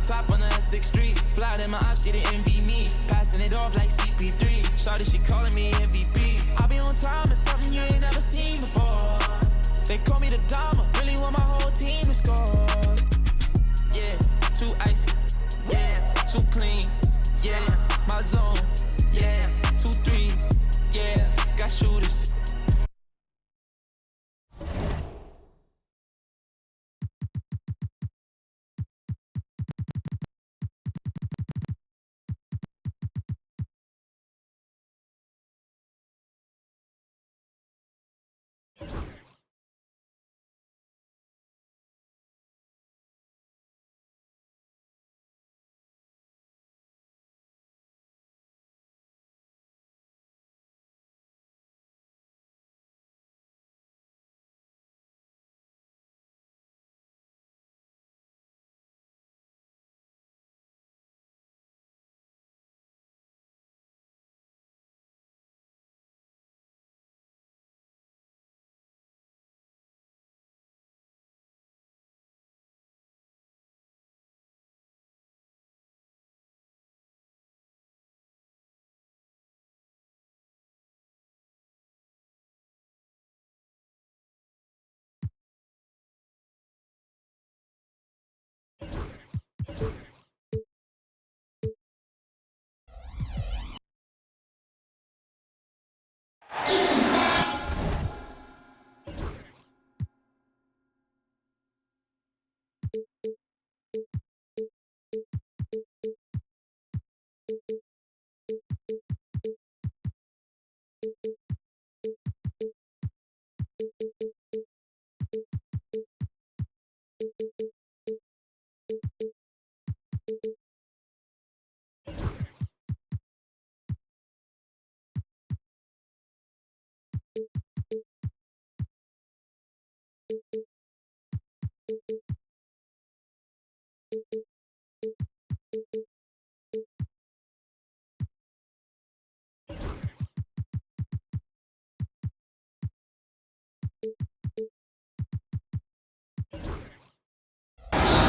top on the 6th Street. Fly in my ops, she didn't envy me. Passing it off like CP3. Shawty, she calling me MVP. I be on time, it's something you ain't never seen before. They call me the Dama, really want my whole team to score. Yeah, too icy. Yeah, too clean. Yeah, my zone. Yeah, 2-3. Yeah, got shooters.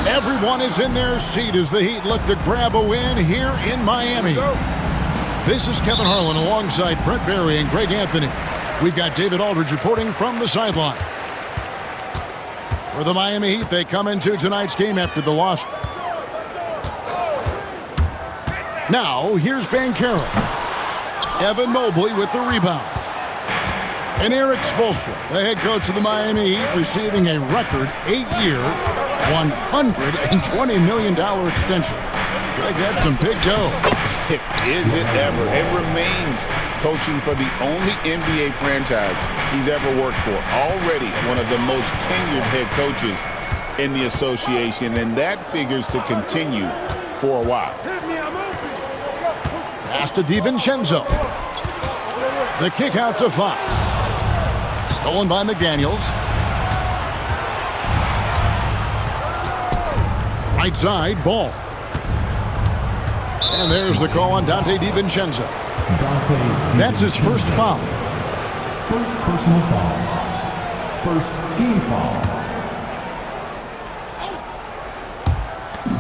Everyone is in their seat as the Heat look to grab a win here in Miami. This is Kevin Harlan alongside Brent Barry and Greg Anthony. We've got David Aldridge reporting from the sideline. For the Miami Heat, they come into tonight's game after the loss. Now, here's Banchero. Evan Mobley with the rebound. And Eric Spoelstra, the head coach of the Miami Heat, receiving a record 8-year, $120 million extension. Greg, that's some big dough. Is it ever? It remains coaching for the only NBA franchise he's ever worked for. Already one of the most tenured head coaches in the association, and that figures to continue for a while. Pass to DiVincenzo. The kick out to Fox. Stolen by McDaniels. Right side, Ball. And there's the call on Dante DiVincenzo. That's his first foul. First personal foul. First team foul.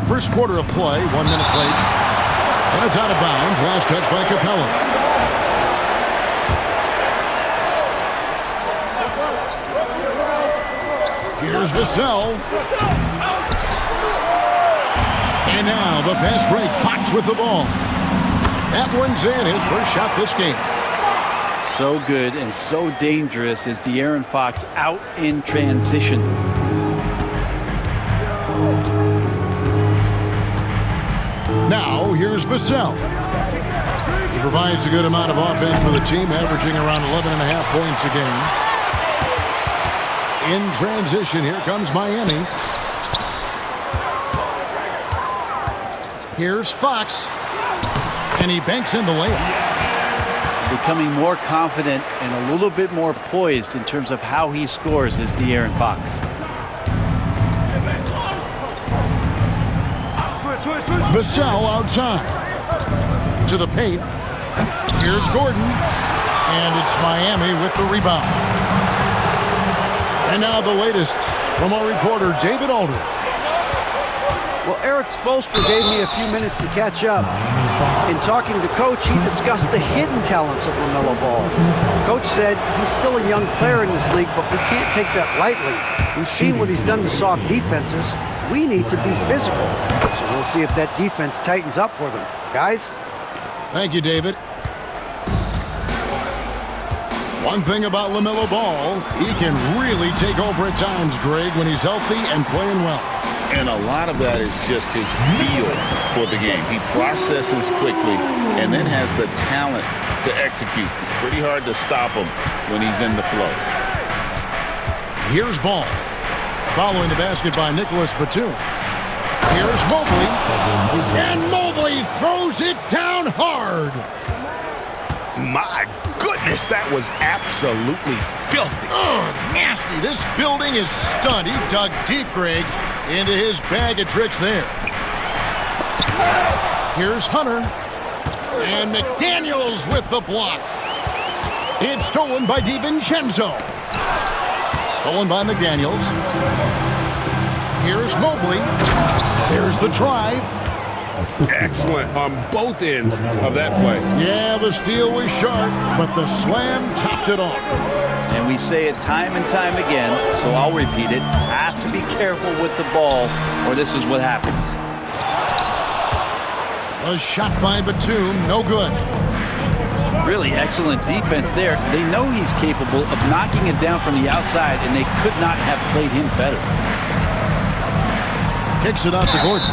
First quarter of play, 1 minute played. And it's out of bounds. Last touch by Capella. Here's Vassell. And now the fast break. Fox with the ball. That one's in. His first shot this game. So good and so dangerous is De'Aaron Fox out in transition. Now here's Vassell. He provides a good amount of offense for the team, averaging around 11.5 points a game. In transition, here comes Miami. Here's Fox. And he banks in the layup. Becoming more confident and a little bit more poised in terms of how he scores is De'Aaron Fox. Vassell outside. To the paint. Here's Gordon. And it's Miami with the rebound. And now the latest from our reporter, David Aldridge. Well, Eric Spoelstra gave me a few minutes to catch up. In talking to Coach, he discussed the hidden talents of LaMelo Ball. Coach said he's still a young player in this league, but we can't take that lightly. We've seen what he's done to soft defenses. We need to be physical. So we'll see if that defense tightens up for them. Guys? Thank you, David. One thing about LaMelo Ball, he can really take over at times, Greg, when he's healthy and playing well. And a lot of that is just his feel for the game. He processes quickly and then has the talent to execute. It's pretty hard to stop him when he's in the flow. Here's Ball. Following the basket by Nicholas Batum. Here's Mobley. And Mobley throws it down hard. My goodness, that was absolutely filthy. Oh, nasty. This building is stunned. He dug deep, Greg, into his bag of tricks there. Here's Hunter. And McDaniels with the block. It's stolen by DiVincenzo. Stolen by McDaniels. Here's Mobley. There's the drive. Excellent on both ends of that play. Yeah, the steal was sharp, but the slam topped it off. And we say it time and time again, so I'll repeat it. Have to be careful with the ball, or this is what happens. A shot by Batum, no good. Really excellent defense there. They know he's capable of knocking it down from the outside, and they could not have played him better. Kicks it out to Gordon.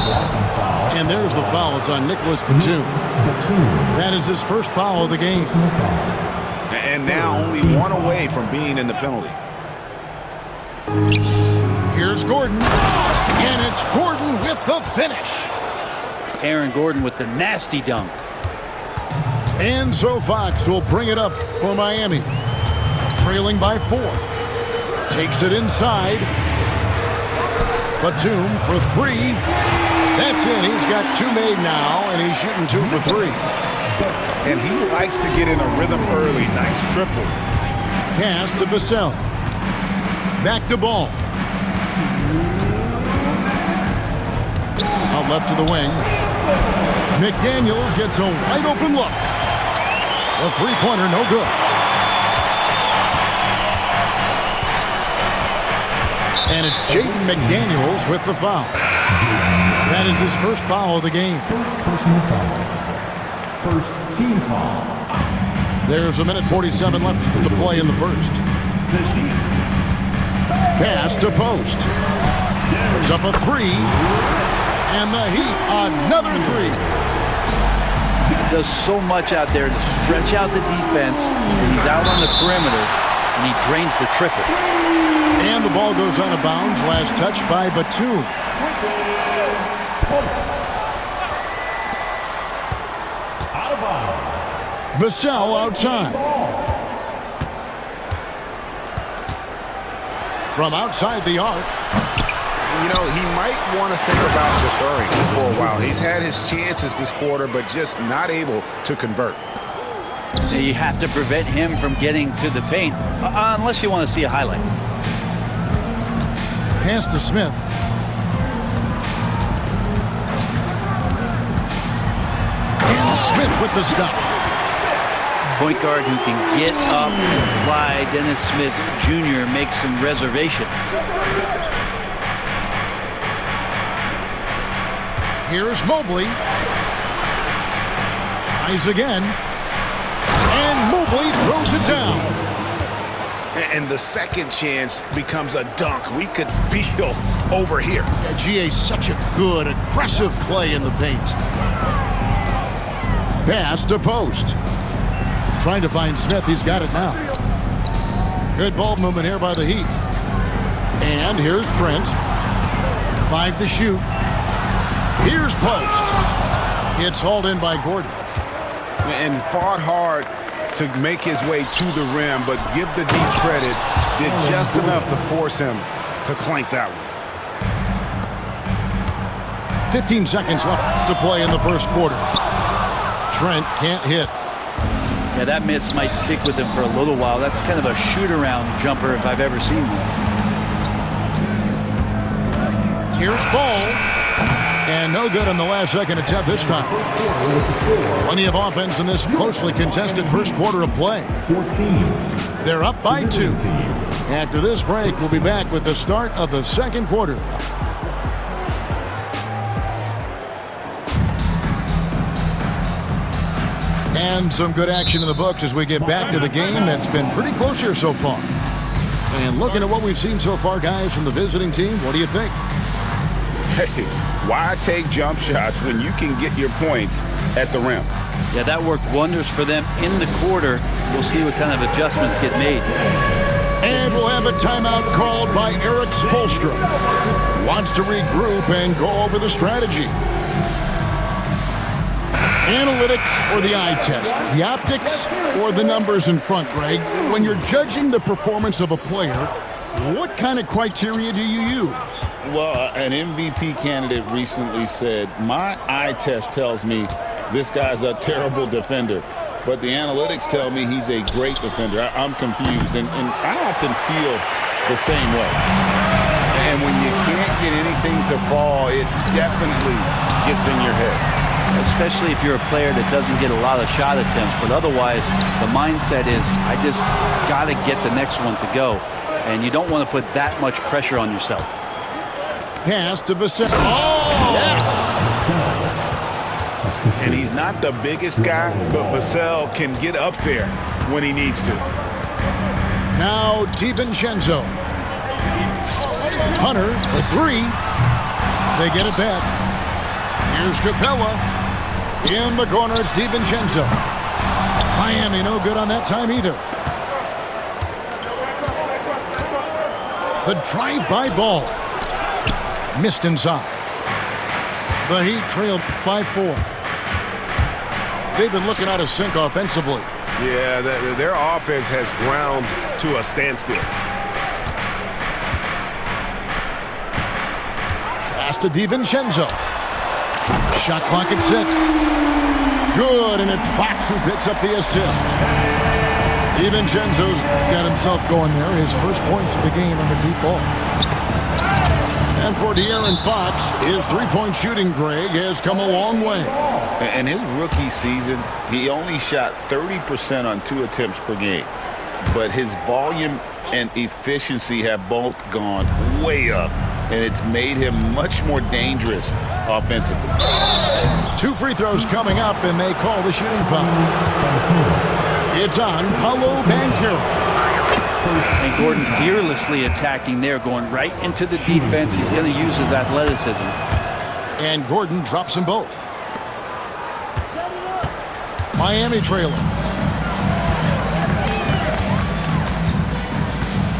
And there's the foul. It's on Nicholas Batum. That is his first foul of the game. And now only one away from being in the penalty. Here's Gordon. And it's Gordon with the finish. Aaron Gordon with the nasty dunk. And so Fox will bring it up for Miami. Trailing by 4. Takes it inside. Batum for 3. That's in. He's got 2 made now, and he's shooting 2 for 3. And he likes to get in a rhythm early. Nice triple. Pass to Vassell. Back to Ball. Out left to the wing. McDaniels gets a wide open look. The three-pointer no good. And it's Jaden McDaniels with the foul. That is his first foul of the game. First personal foul. First team foul. There's 1:47 left to play in the first. Pass to Post. Puts up a 3. And the Heat, another 3. Does so much out there to stretch out the defense when he's out on the perimeter, and he drains the triple. And the ball goes out of bounds. Last touch by Batum. Out of bounds. Vassell outside. From outside the arc. You know, he might want to think about deferring for a while. He's had his chances this quarter, but just not able to convert. You have to prevent him from getting to the paint, unless you want to see a highlight. Pass to Smith. And Smith with the stop. Point guard who can get up and fly. Dennis Smith Jr. makes some reservations. Here's Mobley. Tries again. And Mobley throws it down. And the second chance becomes a dunk. We could feel over here. Yeah, GA, such a good, aggressive play in the paint. Pass to Post. Trying to find Smith. He's got it now. Good ball movement here by the Heat. And here's Trent. 5 to shoot. Here's Post. It's hauled in by Gordon. And fought hard to make his way to the rim, but give the D credit, did just enough to force him to clank that one. 15 seconds left to play in the first quarter. Trent can't hit. Yeah, that miss might stick with him for a little while. That's kind of a shoot-around jumper if I've ever seen one. Here's Ball. And no good on the last second attempt this time. Plenty of offense in this closely contested first quarter of play. 14. They're up by 2. After this break, we'll be back with the start of the second quarter. And some good action in the books as we get back to the game that's been pretty close here so far. And looking at what we've seen so far, guys, from the visiting team, what do you think? Hey, why take jump shots when you can get your points at the rim? Yeah, that worked wonders for them in the quarter. We'll see what kind of adjustments get made. And we'll have a timeout called by Eric Spoelstra. Wants to regroup and go over the strategy. Analytics or the eye test? The optics or the numbers in front, Greg? When you're judging the performance of a player, what kind of criteria do you use? Well, an MVP candidate recently said, my eye test tells me this guy's a terrible defender, but the analytics tell me he's a great defender. I'm confused, and I often feel the same way. And when you can't get anything to fall, it definitely gets in your head. Especially if you're a player that doesn't get a lot of shot attempts, but otherwise the mindset is, I just got to get the next one to go. And you don't want to put that much pressure on yourself. Pass to Vassell. Oh! Yeah. And he's not the biggest guy, but Vassell can get up there when he needs to. Now DiVincenzo. Hunter for 3. They get it back. Here's Capella. In the corner, it's DiVincenzo. Miami no good on that time either. The drive-by ball. Missed inside. The Heat trailed by 4. They've been looking out of sync offensively. Yeah, their offense has ground to a standstill. Pass to DiVincenzo. Shot clock at 6. Good, and it's Fox who picks up the assist. DiVincenzo's got himself going there. His first points of the game on the deep ball. And for De'Aaron Fox, his three-point shooting, Greg, has come a long way. In his rookie season, he only shot 30% on 2 attempts per game. But his volume and efficiency have both gone way up, and it's made him much more dangerous offensively. 2 free throws coming up, and they call the shooting foul. It's on Paolo Banchero. And Gordon fearlessly attacking there, going right into the defense. He's going to use his athleticism. And Gordon drops them both. Miami trailing.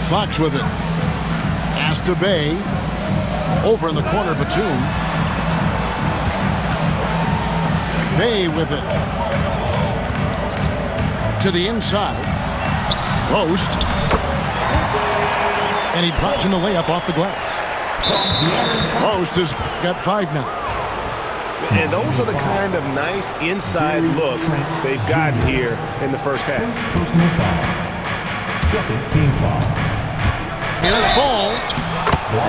Fox with it. Pass to Bay. Over in the corner, Batum. Bay with it. To the inside. Post. And he drops in the layup off the glass. Post has got 5 now. And those are the kind of nice inside looks they've gotten here in the first half. Personal foul. Second team foul. Here's Ball.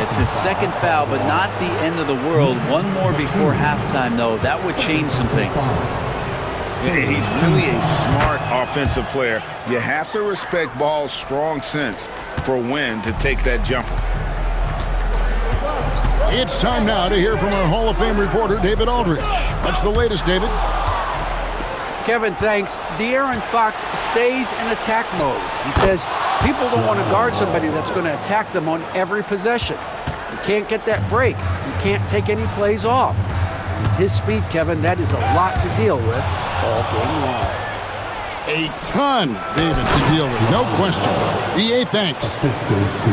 It's his second foul, but not the end of the world. One more before halftime, though. That would change some things. He's really a smart offensive player. You have to respect Ball's strong sense for when to take that jumper. It's time now to hear from our Hall of Fame reporter, David Aldridge. What's the latest, David? Kevin, thanks. De'Aaron Fox stays in attack mode. He says people don't want to guard somebody that's going to attack them on every possession. You can't get that break. You can't take any plays off. With his speed, Kevin, that is a lot to deal with all game long. A ton, David, to deal with. No question. EA, thanks. Assist goes to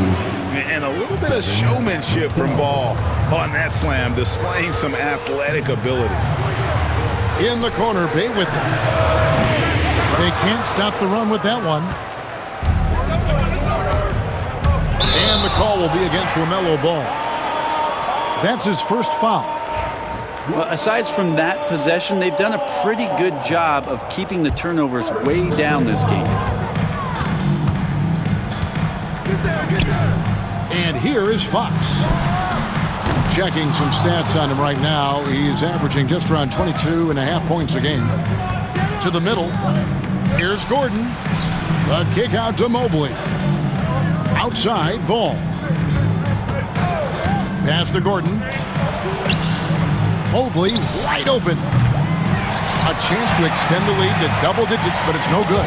And a little bit of showmanship from Ball on that slam, displaying some athletic ability. In the corner, Bay with it. They can't stop the run with that one. And the call will be against LaMelo Ball. That's his first foul. Well, aside from that possession, they've done a pretty good job of keeping the turnovers way down this game. And here is Fox. Checking some stats on him right now. He's averaging just around 22.5 points a game. To the middle. Here's Gordon. The kick out to Mobley. Outside, Ball. Pass to Gordon. Mobley wide open. A chance to extend the lead to double digits, but it's no good.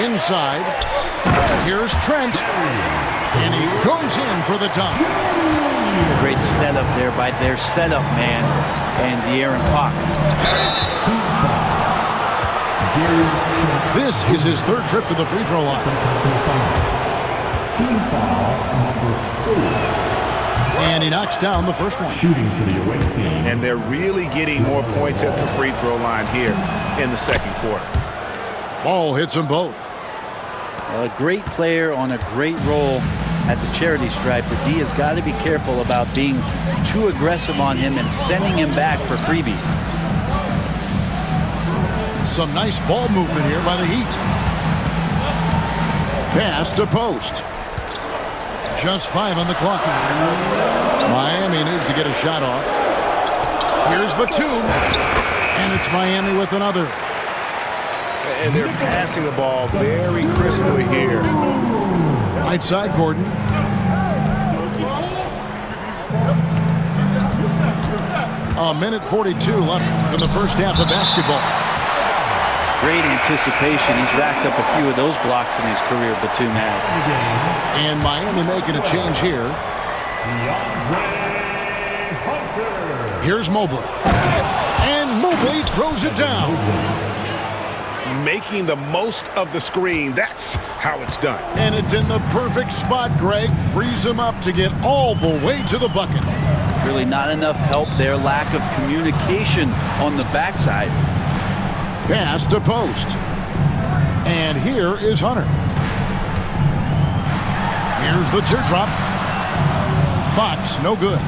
Inside. Here's Trent. And he goes in for the dunk. Great setup there by their setup man and De'Aaron Fox. This is his third trip to the free throw line. Team foul number 4. And he knocks down the first one. Shooting for the away team. And they're really getting more points at the free throw line here in the second quarter. Ball hits them both. A great player on a great role at the charity stripe, but D has got to be careful about being too aggressive on him and sending him back for freebies. Some nice ball movement here by the Heat. Pass to post. Just 5 on the clock. Miami needs to get a shot off. Here's Batum. And it's Miami with another. And they're passing the ball very crisply here. Right side, Gordon. A minute 42 left in the first half of basketball. Great anticipation. He's racked up a few of those blocks in his career, Batum has. And Miami making a change here. Here's Mobley. And Mobley throws it down. Making the most of the screen. That's how it's done. And it's in the perfect spot. Greg frees him up to get all the way to the bucket. Really not enough help there. Lack of communication on the backside. Pass to post. And here is Hunter. Here's the teardrop. Fox, no good.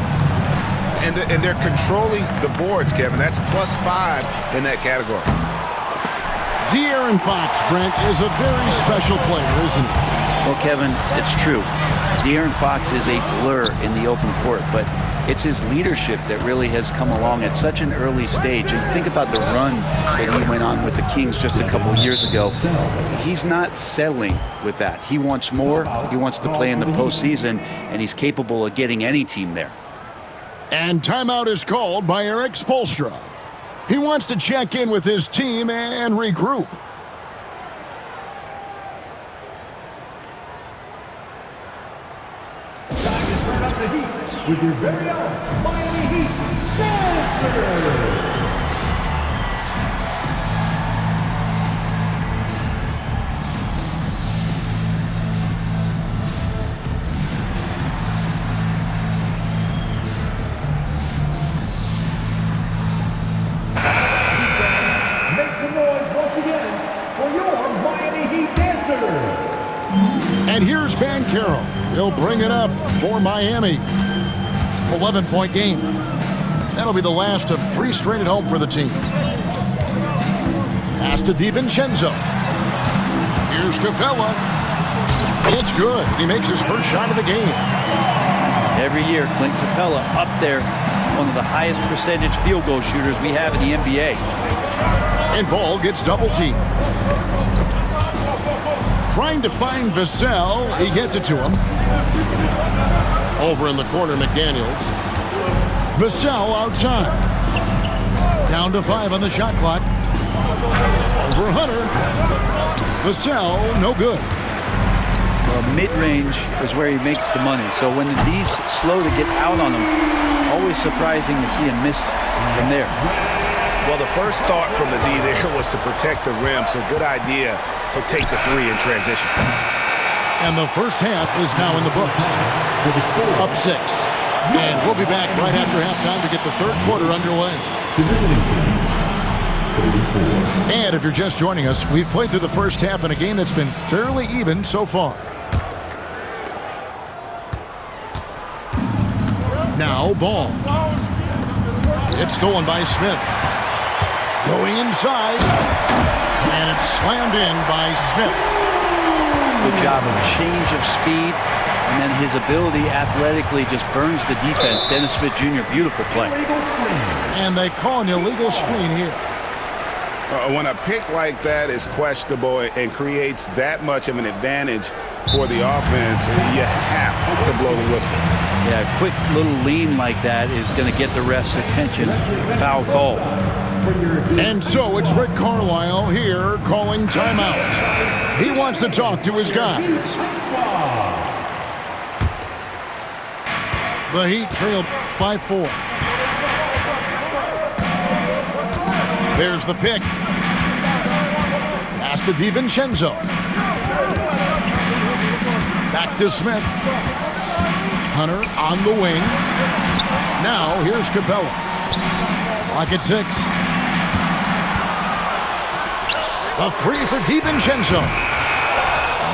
And they're controlling the boards, Kevin. That's +5 in that category. De'Aaron Fox, Brent, is a very special player, isn't he? Well, Kevin, it's true. De'Aaron Fox is a blur in the open court, but it's his leadership that really has come along at such an early stage. And think about the run that he went on with the Kings just a couple years ago. He's not settling with that. He wants more. He wants to play in the postseason, and he's capable of getting any team there. And timeout is called by Eric Spoelstra. He wants to check in with his team and regroup. Time to turn up the heat with your very own Miami Heat Dancer. Make some noise once again for your Miami Heat Dancer. And here's Banchero. He'll bring it up for Miami. 11-point game. That'll be the last of 3 straight at home for the team. Pass to DiVincenzo. Here's Capella. It's good. He makes his first shot of the game. Every year, Clint Capella up there, one of the highest percentage field goal shooters we have in the NBA. And Ball gets double teamed. Trying to find Vassell. He gets it to him. Over in the corner, McDaniels. Vassell outside. Down to 5 on the shot clock. Over Hunter. Vassell, no good. Well, mid-range is where he makes the money. So when the D's slow to get out on him, always surprising to see him miss from there. Well, the first thought from the D there was to protect the rim, so good idea to take the 3 in transition. And the first half is now in the books. Up 6. And we'll be back right after halftime to get the third quarter underway. And if you're just joining us, we've played through the first half in a game that's been fairly even so far. Now, Ball. It's stolen by Smith. Going inside. And it's slammed in by Smith. Good job of change of speed and then his ability athletically just burns the defense. Dennis Smith Jr., beautiful play. And they call an illegal screen here. When a pick like that is questionable and creates that much of an advantage for the offense, you have to blow the whistle. Yeah, a quick little lean like that is going to get the ref's attention. Foul call. And so it's Rick Carlisle here calling timeout. He wants to talk to his guys. The Heat trail by 4. There's the pick. Pass to DiVincenzo. Back to Smith. Hunter on the wing. Now here's Capella. Clock at 6. A 3 for DiVincenzo.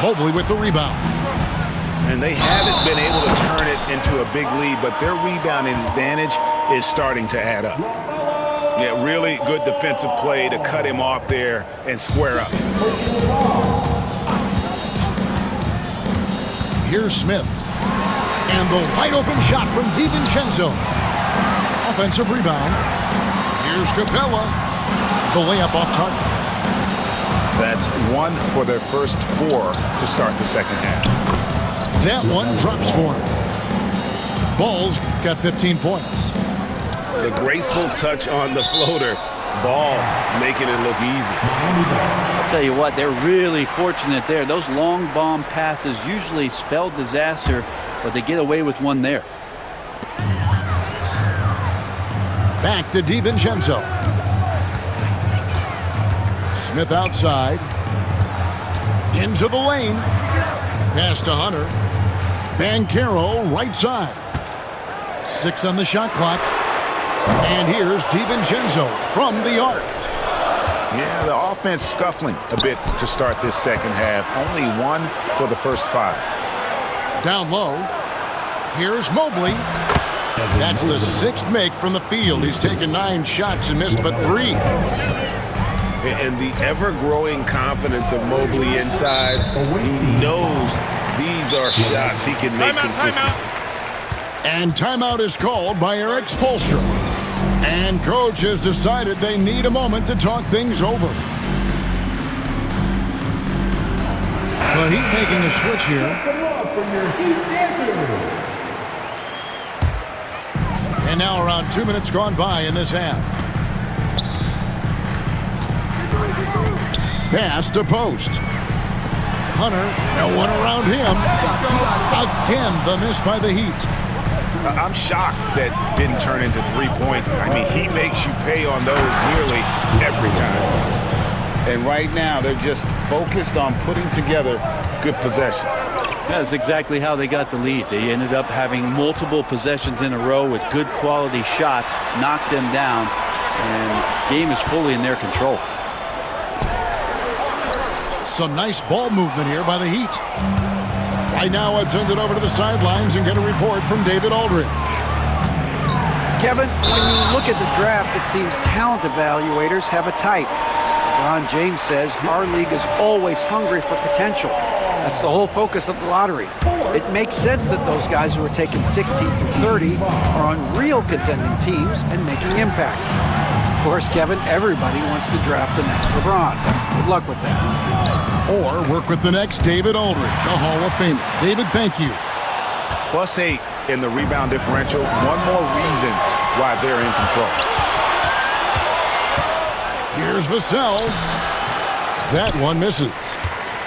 Mobley with the rebound. And they haven't been able to turn it into a big lead, but their rebounding advantage is starting to add up. Yeah, really good defensive play to cut him off there and square up. Here's Smith. And the wide open shot from DiVincenzo. Offensive rebound. Here's Capella. The layup off target. That's 1 for their first 4 to start the second half. That one drops for him. Ball's got 15 points. The graceful touch on the floater. Ball making it look easy. I'll tell you what, they're really fortunate there. Those long bomb passes usually spell disaster, but they get away with one there. Back to DiVincenzo. Smith outside. Into the lane. Pass to Hunter. Banchero right side. 6 on the shot clock. And here's DiVincenzo from the arc. Yeah, the offense scuffling a bit to start this second half. Only 1 for the first 5. Down low. Here's Mobley. That's the 6th make from the field. He's taken 9 shots and missed but 3. And the ever-growing confidence of Mobley inside. He knows these are shots he can make consistently. And timeout is called by Eric Spoelstra. And coach has decided they need a moment to talk things over. The Heat making a switch here. And now around 2 minutes gone by in this half. Pass to post. Hunter, no one around him. Again, the miss by the Heat. I'm shocked that didn't turn into 3 points. I mean, he makes you pay on those nearly every time. And right now, they're just focused on putting together good possessions. That's exactly how they got the lead. They ended up having multiple possessions in a row with good quality shots, knocked them down, and the game is fully in their control. Some nice ball movement here by the Heat. Right now, let's send it over to the sidelines and get a report from David Aldridge. Kevin, when you look at the draft, it seems talent evaluators have a type. LeBron James says our league is always hungry for potential. That's the whole focus of the lottery. It makes sense that those guys who are taken 16 through 30 are on real contending teams and making impacts. Of course, Kevin, everybody wants to draft the next LeBron. Good luck with that. Or work with the next David Aldridge, a Hall of Famer. David, thank you. +8 in the rebound differential. One more reason why they're in control. Here's Vassell. That one misses.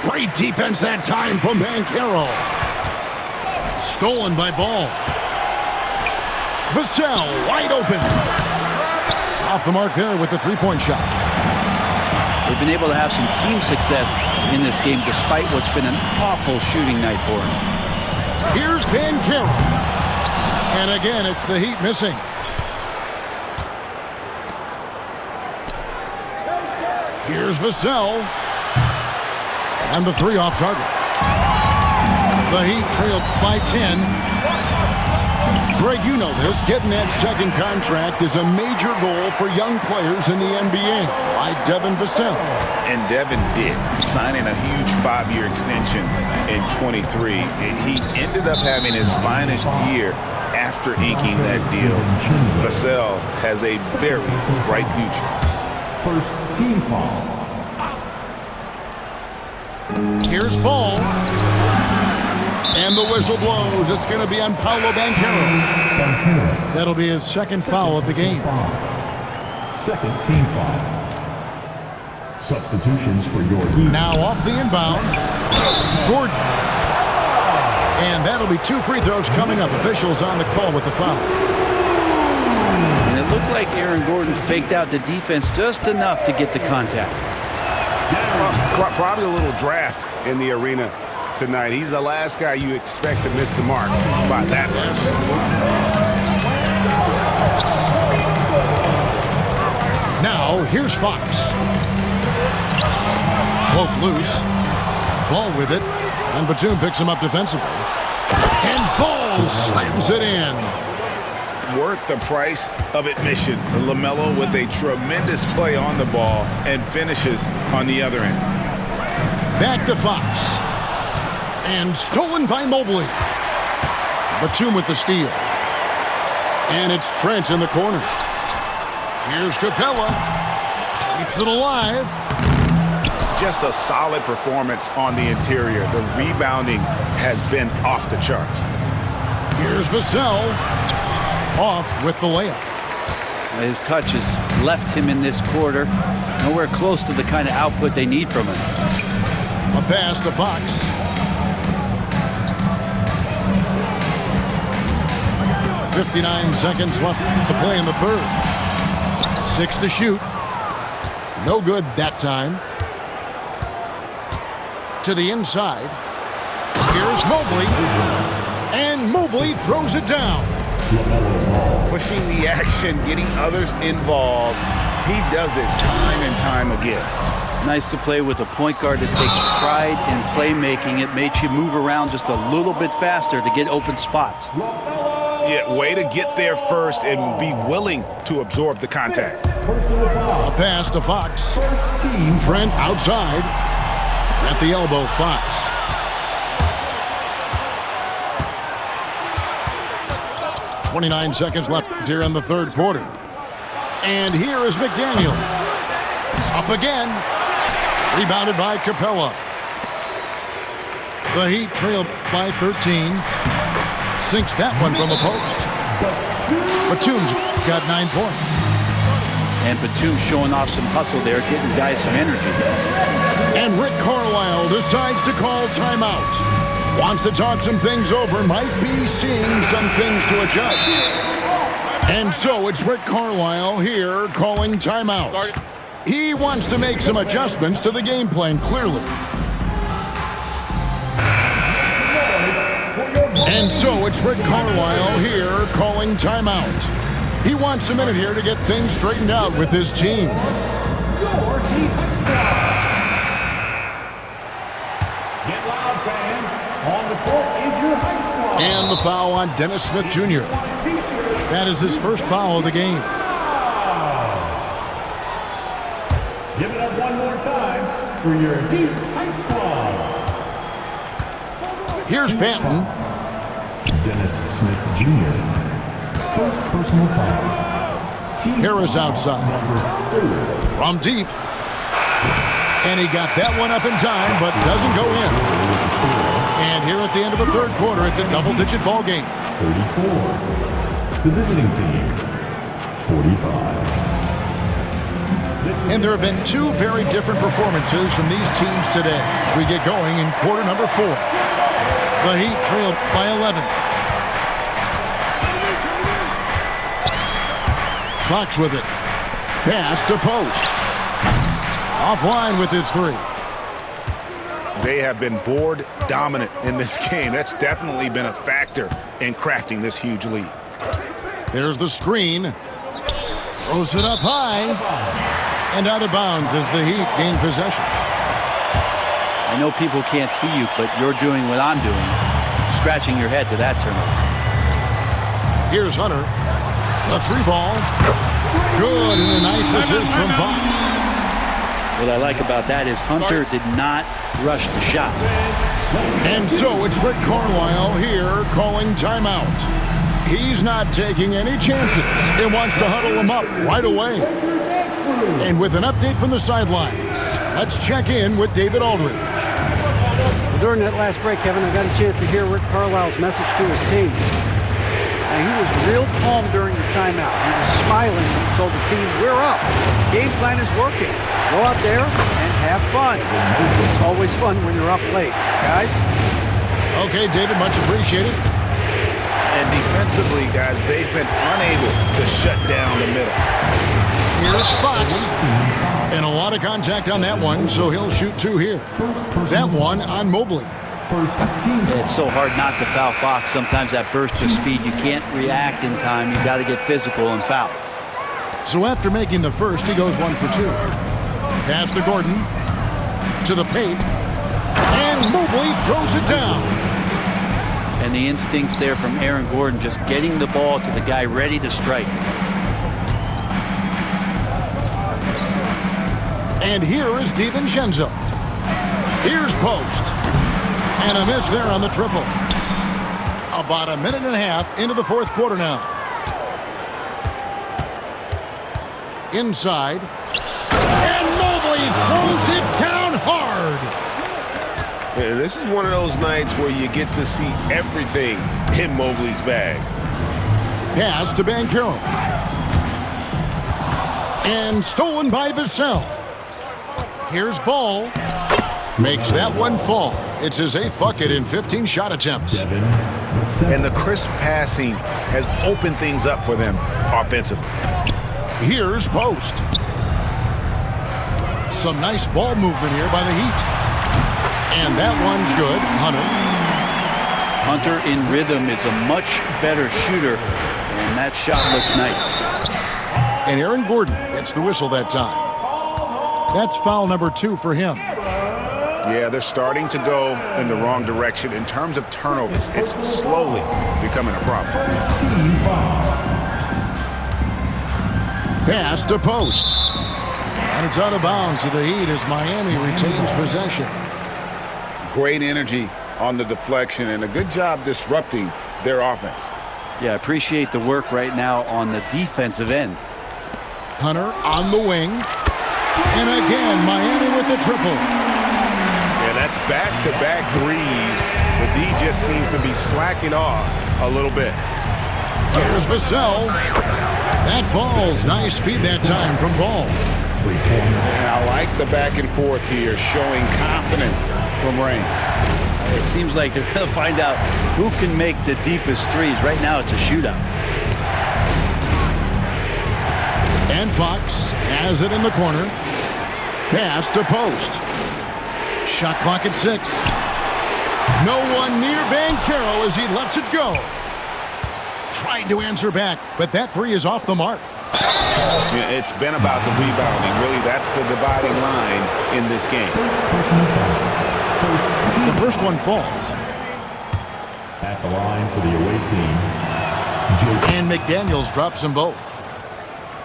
Great defense that time from Banchero. Stolen by Ball. Vassell wide open. Off the mark there with the three-point shot. They've been able to have some team success in this game despite what's been an awful shooting night for them. Here's Banchero. And again, it's the Heat missing. Here's Vassell. And the 3 off target. The Heat trailed by 10. Greg, you know this. Getting that second contract is a major goal for young players in the NBA, like Devin Vassell. And Devin did, signing a huge 5-year extension in 23. He ended up having his finest year after inking that deal. Vassell has a very bright future. First team foul. Here's Ball. And the whistle blows. It's going to be on Paolo Banchero. That'll be his second foul of the game. Second team foul. Substitutions for your Heat. Now off the inbound. Gordon. And that'll be 2 free throws coming up. Officials on the call with the foul. And it looked like Aaron Gordon faked out the defense just enough to get the contact. Probably a little draft in the arena tonight. He's the last guy you expect to miss the mark by that much. Now, here's Fox. Poke loose. Ball with it. And Batum picks him up defensively. And Ball slams it in. Worth the price of admission. LaMelo with a tremendous play on the ball and finishes on the other end. Back to Fox. And stolen by Mobley. Batum with the steal. And it's Trent in the corner. Here's Capella. Keeps it alive. Just a solid performance on the interior. The rebounding has been off the charts. Here's Vassell. Off with the layup. His touch has left him in this quarter. Nowhere close to the kind of output they need from him. A pass to Fox. .59 seconds left to play in the third. 6 to shoot. No good that time. To the inside. Here's Mobley. And Mobley throws it down. Pushing the action, getting others involved. He does it time and time again. Nice to play with a point guard that takes pride in playmaking. It makes you move around just a little bit faster to get open spots. Yeah, way to get there first and be willing to absorb the contact. A pass to Fox. Trent outside. At the elbow, Fox. .29 seconds left here in the third quarter. And here is McDaniel. Up again. Rebounded by Capella. The Heat trail by 13. Sinks that one from the post. Batum's got 9 points. And Batum showing off some hustle there, getting guys some energy. And Rick Carlisle decides to call timeout. Wants to talk some things over, might be seeing some things to adjust. And so it's Rick Carlisle here calling timeout. He wants to make some adjustments to the game plan, clearly. And so it's Rick Carlisle here calling timeout. He wants a minute here to get things straightened out with his team. Get loud, fans. On the court is your high squad. And the foul on Dennis Smith Jr. That is his first foul of the game. Give it up one more time for your Heat high squad. Here's Banton. Dennis Smith Jr. First personal foul. Harris outside. From deep. And he got that one up in time, but doesn't go in. And here at the end of the third quarter, it's a double-digit ball game. 34. The visiting team, 45. And there have been 2 very different performances from these teams today as we get going in quarter number 4. The Heat trailed by 11. Fox with it. Pass to Post. Offline with his 3. They have been board dominant in this game. That's definitely been a factor in crafting this huge lead. There's the screen. Throws it up high. And out of bounds as the Heat gain possession. I know people can't see you, but you're doing what I'm doing. Scratching your head to that turnover. Here's Hunter. The 3-ball. Good, and a nice assist from Fox. What I like about that is Hunter did not rush the shot. And so it's Rick Carlisle here calling timeout. He's not taking any chances and wants to huddle him up right away. And with an update from the sidelines, let's check in with David Aldridge. During that last break, Kevin, I got a chance to hear Rick Carlisle's message to his team. Now, he was real calm during the timeout. He was smiling when he told the team, we're up. Game plan is working. Go out there and have fun. It's always fun when you're up late, guys. Okay, David, much appreciated. And defensively, guys, they've been unable to shut down the middle. Here's Fox. And a lot of contact on that one, so he'll shoot 2 here. That one on Mobley. It's so hard not to foul Fox. Sometimes that burst of speed, you can't react in time. You've got to get physical and foul. So after making the first, he goes 1 for 2. Pass to Gordon. To the paint. And Mobley throws it down. And the instincts there from Aaron Gordon, just getting the ball to the guy ready to strike. And here is DiVincenzo. Here's Post. And a miss there on the triple. About a minute and a half into the 4th quarter now. Inside. And Mobley throws it down hard. Yeah, this is one of those nights where you get to see everything in Mobley's bag. Pass to Banchero. And stolen by Vassell. Here's Ball. Makes that one fall. It's his 8th bucket in 15 shot attempts. And the crisp passing has opened things up for them offensively. Here's Post. Some nice ball movement here by the Heat. And that one's good. Hunter in rhythm is a much better shooter, and that shot looked nice. And Aaron Gordon gets the whistle that time. That's foul number 2 for him. Yeah, they're starting to go in the wrong direction in terms of turnovers. It's slowly becoming a problem. Pass to Post. And it's out of bounds to the Heat as Miami retains possession. Great energy on the deflection and a good job disrupting their offense. Yeah, I appreciate the work right now on the defensive end. Hunter on the wing. And again, Miami with the triple. Yeah, that's back-to-back threes. The D just seems to be slacking off a little bit. Here's Vassell. That falls. Nice feed that time from Ball. And I like the back and forth here, showing confidence from Rain. It seems like they're going to find out who can make the deepest threes. Right now, it's a shootout. And Fox has it in the corner. Pass to Post. Shot clock at 6. No one near Banchero as he lets it go. Tried to answer back, but that 3 is off the mark. Yeah, it's been about the rebounding. Really, that's the dividing line in this game. The first one falls. At the line for the away team, And McDaniels drops them both.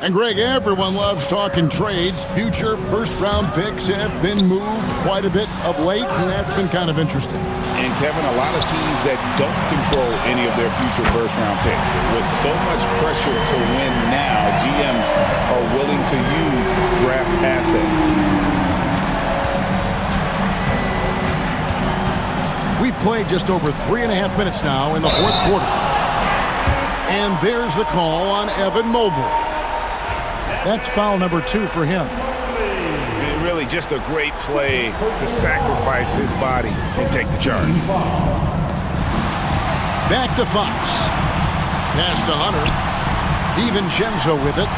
And Greg, everyone loves talking trades. Future first-round picks have been moved quite a bit of late, and that's been kind of interesting. And Kevin, a lot of teams that don't control any of their future first-round picks. With so much pressure to win now, GMs are willing to use draft assets. We've played just over 3.5 minutes now in the 4th quarter. And there's the call on Evan Mobley. That's foul number 2 for him. Really just a great play to sacrifice his body and take the charge. Back to Fox. Pass to Hunter. DiVincenzo with it.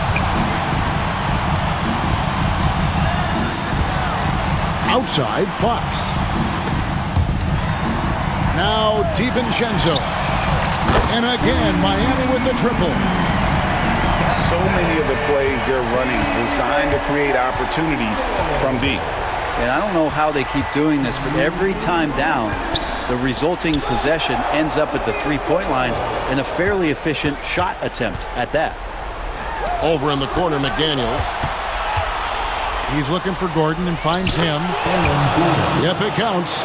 Outside, Fox. Now DiVincenzo. And again, Miami with the triple. So many of the plays they're running designed to create opportunities from deep. And I don't know how they keep doing this, but every time down, The resulting possession ends up at the three-point line and a fairly efficient shot attempt at that. Over in the corner, McDaniels. He's looking for Gordon and finds him. Yep, it counts.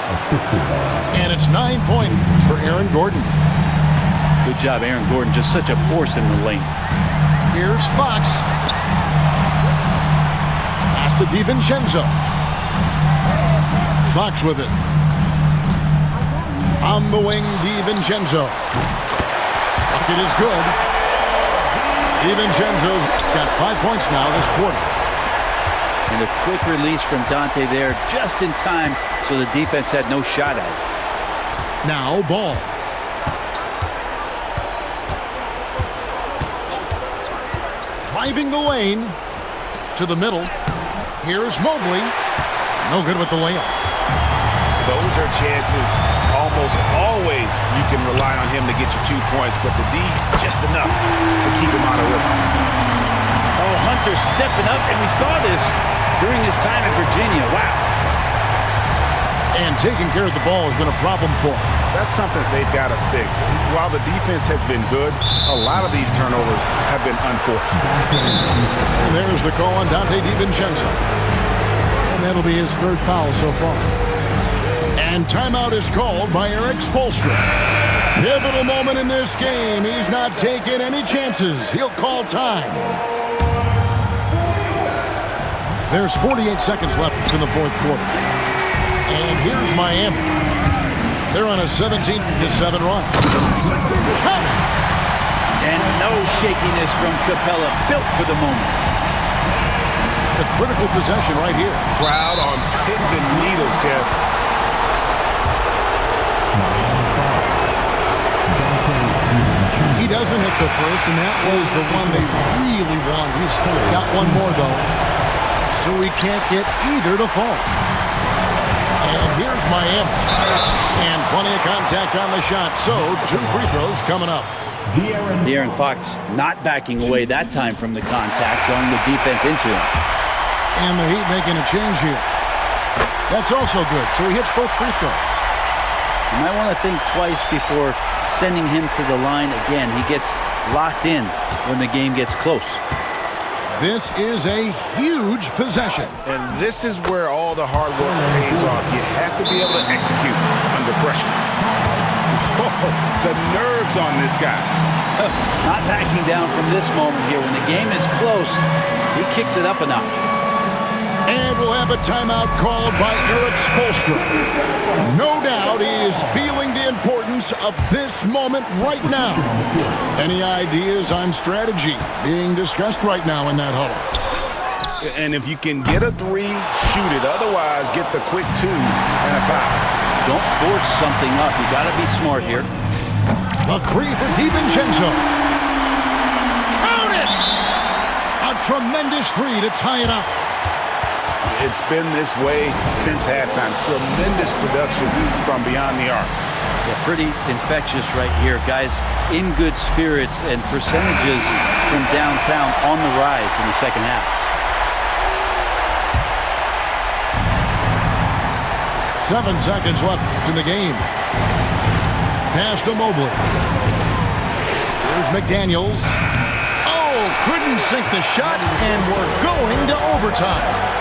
And it's 9 points for Aaron Gordon. Good job, Aaron Gordon. Just such a force in the lane. Here's Fox. Pass to DiVincenzo. Fox with it. On the wing, DiVincenzo. Bucket is good. DiVincenzo's got 5 points now this quarter. And a quick release from Dante there just in time so the defense had no shot at it. Now Ball. Driving the lane to the middle. Here's Mobley. No good with the layup. Those are chances almost always you can rely on him to get you 2 points, but the D just enough to keep him out of rhythm. Oh, Hunter stepping up, and we saw this during his time in Virginia. Wow. And taking care of the ball has been a problem for him. That's something they've got to fix. While the defense has been good, a lot of these turnovers have been unforced. And there's the call on Dante DiVincenzo. And that'll be his third foul so far. And timeout is called by Eric Spoelstra. Pivotal moment in this game. He's not taking any chances. He'll call time. There's 48 seconds left in the fourth quarter. And here's Miami. They're on a 17-7 run. Count it! And no shakiness from Capella, built for the moment. The critical possession right here. Crowd on pins and needles, Kev. He doesn't hit the first, and that was the one they really won. He's got one more, though, so he can't get either to fall. And here's Miami. And plenty of contact on the shot, so 2 free throws coming up. De'Aaron Fox not backing away that time from the contact, drawing the defense into him. And the Heat making a change here. That's also good, so he hits both free throws. You might want to think twice before sending him to the line again. He gets locked in when the game gets close. This is a huge possession. And this is where all the hard work pays off. You have to be able to execute under pressure. Whoa, the nerves on this guy. Not backing down from this moment here. When the game is close, he kicks it up a notch. And we'll have a timeout called by Eric Spoelstra. No doubt he is feeling the importance of this moment right now. Any ideas on strategy being discussed right now in that huddle? And if you can get a 3, shoot it. Otherwise, get the quick 2 and a foul. Don't force something up. You got to be smart here. A 3 for DiVincenzo. Count it! A tremendous 3 to tie it up. It's been this way since halftime. Tremendous production from beyond the arc. Yeah, pretty infectious right here. Guys in good spirits and percentages from downtown on the rise in the second half. 7 seconds left in the game. Pass to Mobley. Here's McDaniels. Oh, couldn't sink the shot, and we're going to overtime.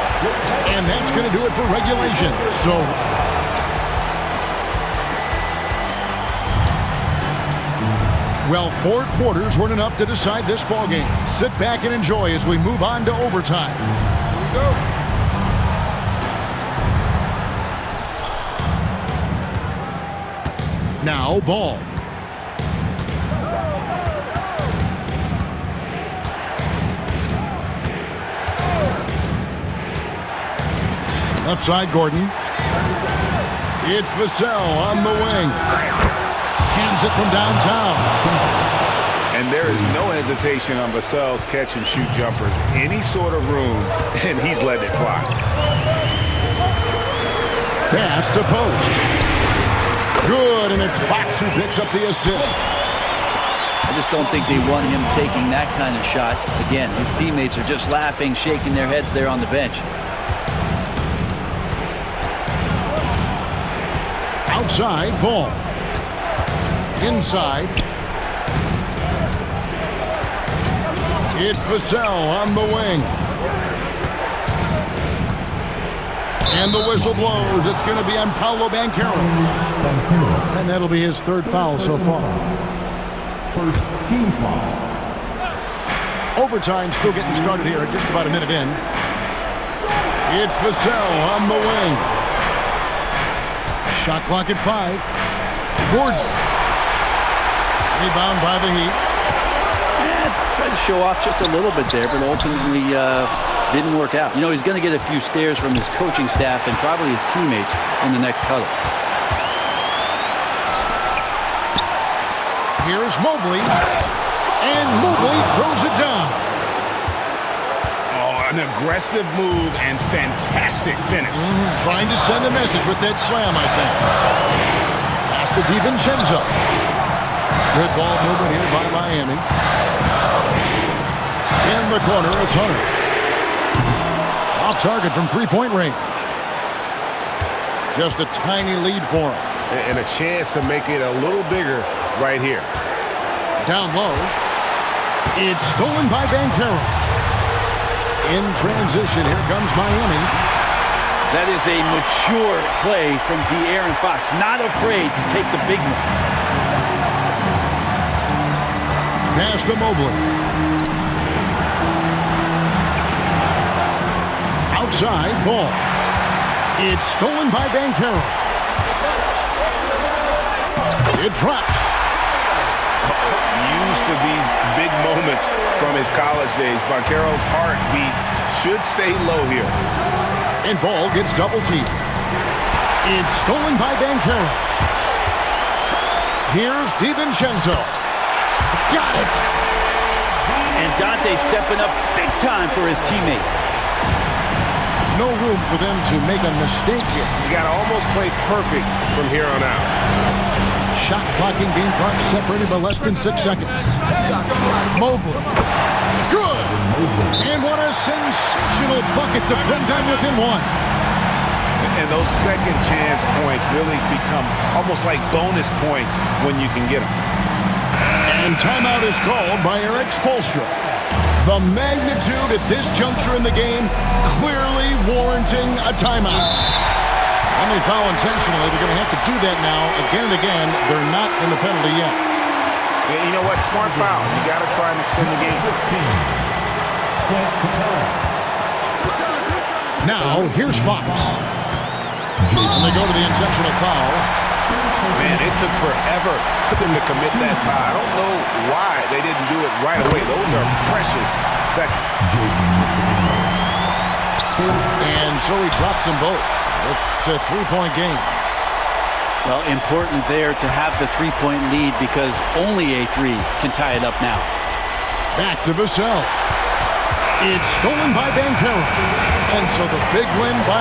And that's going to do it for regulation. So, well, 4 quarters weren't enough to decide this ballgame. Sit back and enjoy as we move on to overtime. Here we go. Now, Ball. Left side, Gordon. It's Vassell on the wing. Cans it from downtown. And there is no hesitation on Vassell's catch-and-shoot jumpers. Any sort of room, and he's letting it fly. Pass to post. Good, and it's Fox who picks up the assist. I just don't think they want him taking that kind of shot. Again, his teammates are just laughing, shaking their heads there on the bench. Outside, ball. Inside. It's Vassell on the wing. And the whistle blows. It's going to be on Paolo Banchero. And that'll be his third foul so far. First team foul. Overtime still getting started here, just about a minute in. It's Vassell on the wing. Shot clock at 5. Gordon. Rebound by the Heat. Tried to show off just a little bit there, but ultimately didn't work out. You know, he's going to get a few stares from his coaching staff and probably his teammates in the next huddle. Here's Mobley. And Mobley throws it down. Oh, an aggressive move and fantastic finish. Trying to send a message with that slam, I think. Pass to DiVincenzo. Good ball movement here by Miami. In the corner, it's Hunter. Off target from three-point range. Just a tiny lead for him. And a chance to make it a little bigger right here. Down low. It's stolen by Banchero. In transition, here comes Miami. That is a mature play from De'Aaron Fox. Not afraid to take the big one. Pass to Mobley. Outside, ball. It's stolen by Banchero. It drops. Used to these big moments from his college days. Banchero's heartbeat should stay low here. And ball gets double teamed. It's stolen by Banchero. Here's DiVincenzo. Got it. And Dante stepping up big time for his teammates. No room for them to make a mistake here. You got to almost play perfect from here on out. Shot clock and game clock separated by less than 6 seconds. Mobley. Good. And what a sensational bucket to bring them within one. And those second chance points really become almost like bonus points when you can get them. And timeout is called by Eric Spoelstra. The magnitude at this juncture in the game clearly warranting a timeout. And they foul intentionally. They're going to have to do that now again and again. They're not in the penalty yet. Yeah, you know what? Smart foul. You got to try and extend the game. Now, here's Fox. And they go to the intentional foul. Man, it took forever for them to commit that foul. I don't know why they didn't do it right away. Those are precious seconds. And so he drops them both. It's a three-point game. Well, important there to have the three-point lead because only a three can tie it up now. Back to Vassell. It's stolen by Banchero. And so the big win by